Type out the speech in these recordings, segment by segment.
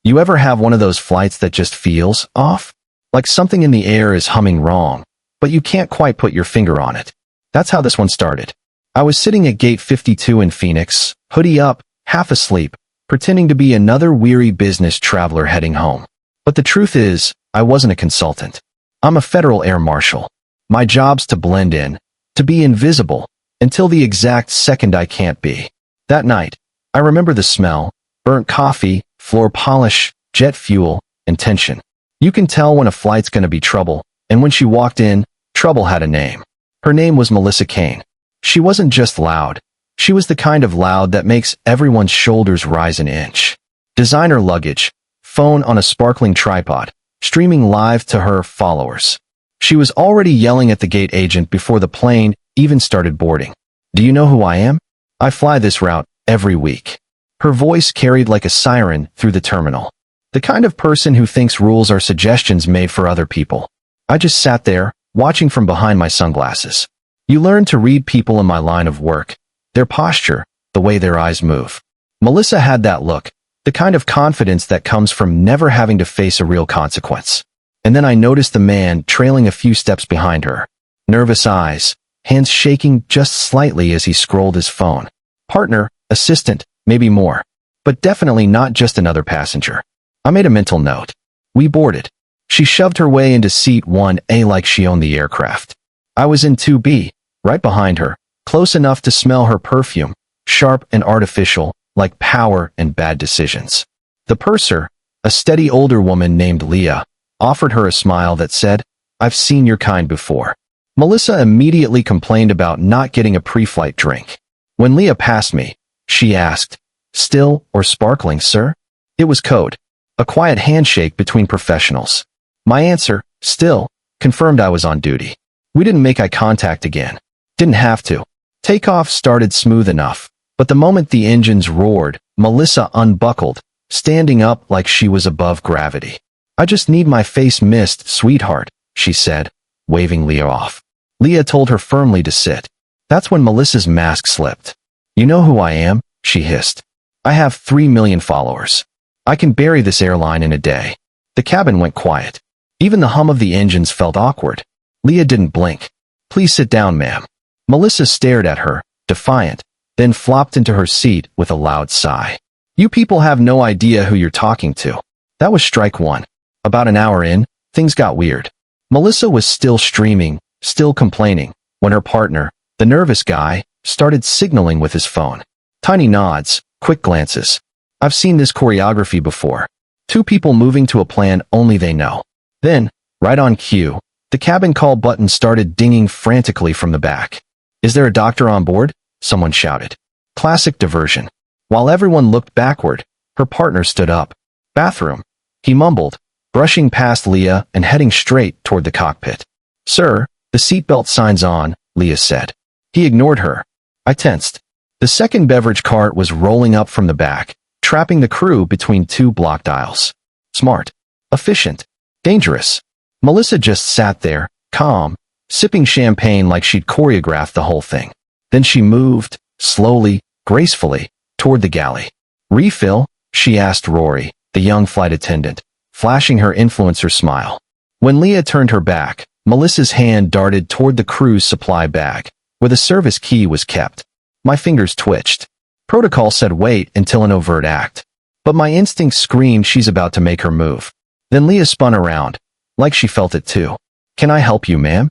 You ever have one of those flights that just feels off? Like something in the air is humming wrong, but you can't quite put your finger on it. That's how this one started. I was sitting at gate 52 in Phoenix, hoodie up, half asleep, pretending to be another weary business traveler heading home. But the truth is, I wasn't a consultant. I'm a federal air marshal. My job's to blend in, to be invisible, until the exact second I can't be. That night, I remember the smell, burnt coffee, floor polish, jet fuel, and tension. You can tell when a flight's gonna be trouble, and when she walked in, trouble had a name. Her name was Melissa Kane. She wasn't just loud. She was the kind of loud that makes everyone's shoulders rise an inch. Designer luggage, phone on a sparkling tripod, streaming live to her followers. She was already yelling at the gate agent before the plane even started boarding. Do you know who I am? I fly this route every week. Her voice carried like a siren through the terminal. The kind of person who thinks rules are suggestions made for other people. I just sat there, watching from behind my sunglasses. You learn to read people in my line of work, their posture, the way their eyes move. Melissa had that look, the kind of confidence that comes from never having to face a real consequence. And then I noticed the man trailing a few steps behind her. Nervous eyes, hands shaking just slightly as he scrolled his phone. Partner, assistant, maybe more. But definitely not just another passenger. I made a mental note. We boarded. She shoved her way into seat 1A like she owned the aircraft. I was in 2B, right behind her, close enough to smell her perfume, sharp and artificial, like power and bad decisions. The purser, a steady older woman named Leah, offered her a smile that said, "I've seen your kind before." Melissa immediately complained about not getting a pre-flight drink. When Leah passed me, she asked, "Still or sparkling, sir?" It was code, a quiet handshake between professionals. My answer, still, confirmed I was on duty. We didn't make eye contact again. Didn't have to. Takeoff started smooth enough, but the moment the engines roared, Melissa unbuckled, standing up like she was above gravity. "I just need my face mist, sweetheart," she said, waving Leah off. Leah told her firmly to sit. That's when Melissa's mask slipped. "You know who I am?" she hissed. "I have 3 million followers. I can bury this airline in a day." The cabin went quiet. Even the hum of the engines felt awkward. Leah didn't blink. "Please sit down, ma'am." Melissa stared at her, defiant, then flopped into her seat with a loud sigh. "You people have no idea who you're talking to." That was strike one. About an hour in, things got weird. Melissa was still streaming, still complaining, when her partner, the nervous guy, started signaling with his phone. Tiny nods, quick glances. I've seen this choreography before. Two people moving to a plan only they know. Then, right on cue, the cabin call button started dinging frantically from the back. "Is there a doctor on board?" someone shouted. Classic diversion. While everyone looked backward, her partner stood up. "Bathroom," he mumbled, brushing past Leah and heading straight toward the cockpit. "Sir, the seatbelt sign's on," Leah said. He ignored her. I tensed. The second beverage cart was rolling up from the back, trapping the crew between two blocked aisles. Smart. Efficient. Dangerous. Melissa just sat there, calm, sipping champagne like she'd choreographed the whole thing. Then she moved, slowly, gracefully, toward the galley. "Refill?" she asked Rory, the young flight attendant, flashing her influencer smile. When Leah turned her back, Melissa's hand darted toward the crew's supply bag, where the service key was kept. My fingers twitched. Protocol said wait until an overt act. But my instinct screamed she's about to make her move. Then Leah spun around, like she felt it too. "Can I help you, ma'am?"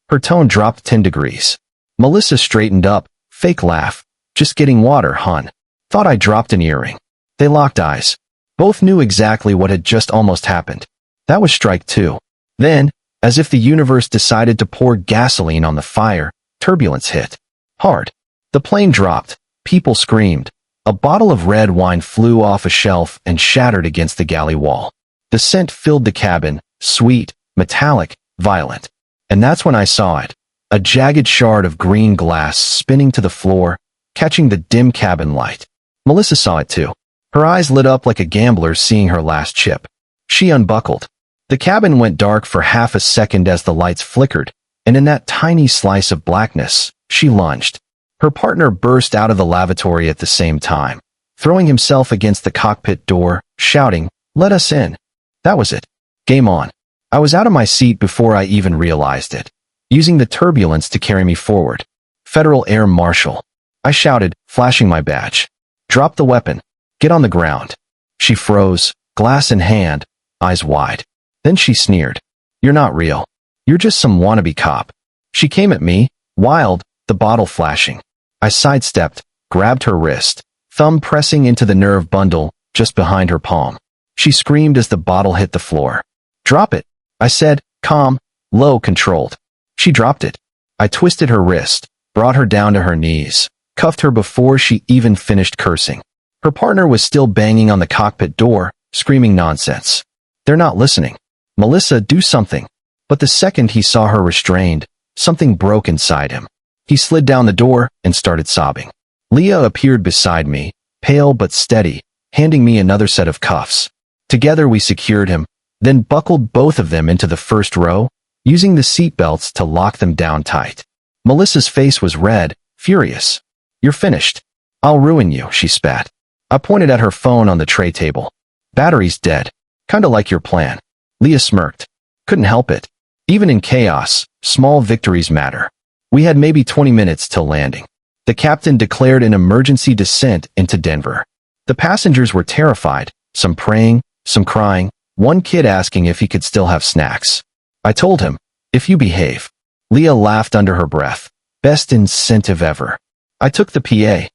Her tone dropped 10 degrees. Melissa straightened up, fake laugh. "Just getting water, hon." Thought I dropped an earring. They locked eyes. Both knew exactly what had just almost happened. That was strike two. Then, as if the universe decided to pour gasoline on the fire, turbulence hit. Hard. The plane dropped. People screamed. A bottle of red wine flew off a shelf and shattered against the galley wall. The scent filled the cabin, sweet, metallic, violent. And that's when I saw it. A jagged shard of green glass spinning to the floor, catching the dim cabin light. Melissa saw it too. Her eyes lit up like a gambler seeing her last chip. She unbuckled. The cabin went dark for half a second as the lights flickered, and in that tiny slice of blackness, she lunged. Her partner burst out of the lavatory at the same time, throwing himself against the cockpit door, shouting, Let us in. That was it. Game on. I was out of my seat before I even realized it, using the turbulence to carry me forward. Federal Air Marshal. I shouted, flashing my badge. Drop the weapon. Get on the ground. She froze, glass in hand, eyes wide. Then she sneered. You're not real. You're just some wannabe cop. She came at me, wild, the bottle flashing. I sidestepped, grabbed her wrist, thumb pressing into the nerve bundle just behind her palm. She screamed as the bottle hit the floor. Drop it, I said, calm, low, controlled. She dropped it. I twisted her wrist, brought her down to her knees, cuffed her before she even finished cursing. Her partner was still banging on the cockpit door, screaming nonsense. They're not listening. Melissa, do something. But the second he saw her restrained, something broke inside him. He slid down the door and started sobbing. Leah appeared beside me, pale but steady, handing me another set of cuffs. Together we secured him, then buckled both of them into the first row, using the seatbelts to lock them down tight. Melissa's face was red, furious. You're finished. I'll ruin you, she spat. I pointed at her phone on the tray table. Battery's dead. Kinda like your plan. Leah smirked. Couldn't help it. Even in chaos, small victories matter. We had maybe 20 minutes till landing. The captain declared an emergency descent into Denver. The passengers were terrified, some praying, some crying, one kid asking if he could still have snacks. I told him, if you behave. Leah laughed under her breath. Best incentive ever. I took the PA.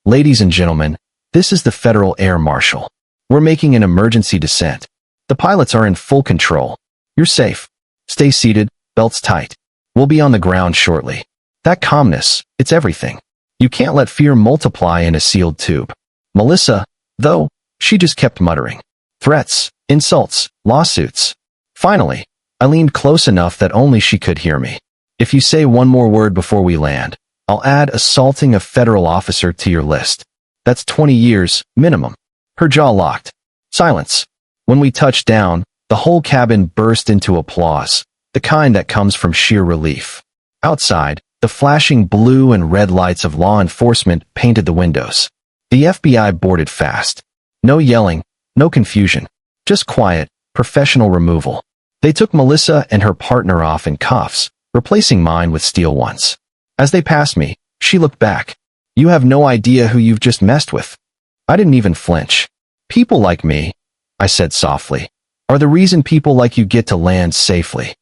Ladies and gentlemen, this is the Federal Air Marshal. We're making an emergency descent. The pilots are in full control. You're safe. Stay seated, belts tight. We'll be on the ground shortly. That calmness, it's everything. You can't let fear multiply in a sealed tube. Melissa, though, she just kept muttering. Threats, insults, lawsuits. Finally, I leaned close enough that only she could hear me. If you say one more word before we land, I'll add assaulting a federal officer to your list. That's 20 years, minimum. Her jaw locked. Silence. When we touched down, the whole cabin burst into applause, the kind that comes from sheer relief. Outside, the flashing blue and red lights of law enforcement painted the windows. The FBI boarded fast. No yelling, no confusion. Just quiet, professional removal. They took Melissa and her partner off in cuffs, replacing mine with steel ones. As they passed me, she looked back. You have no idea who you've just messed with. I didn't even flinch. People like me, I said softly, are the reason people like you get to land safely.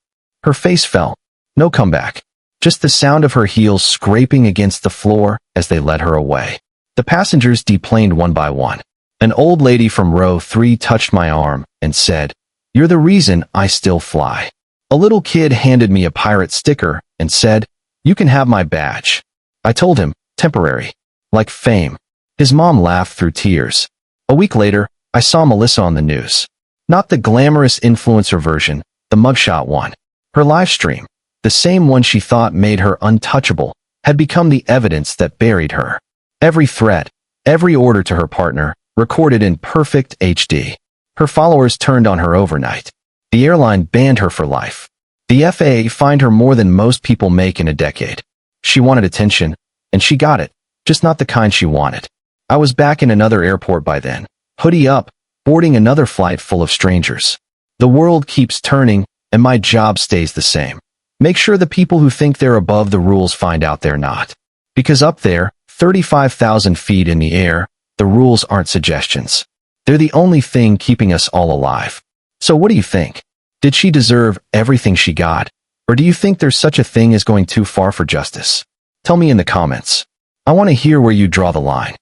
Her face fell. No comeback. Just the sound of her heels scraping against the floor as they led her away. The passengers deplaned one by one. An old lady from row 3 touched my arm and said, You're the reason I still fly. A little kid handed me a pirate sticker and said, You can have my badge. I told him, temporary. Like fame. His mom laughed through tears. A week later, I saw Melissa on the news. Not the glamorous influencer version, the mugshot one. Her live stream, the same one she thought made her untouchable, had become the evidence that buried her. Every threat, every order to her partner, recorded in perfect HD. Her followers turned on her overnight. The airline banned her for life. The FAA fined her more than most people make in a decade. She wanted attention, and she got it, just not the kind she wanted. I was back in another airport by then, hoodie up, boarding another flight full of strangers. The world keeps turning, and my job stays the same. Make sure the people who think they're above the rules find out they're not. Because up there, 35,000 feet in the air, the rules aren't suggestions. They're the only thing keeping us all alive. So what do you think? Did she deserve everything she got? Or do you think there's such a thing as going too far for justice? Tell me in the comments. I want to hear where you draw the line.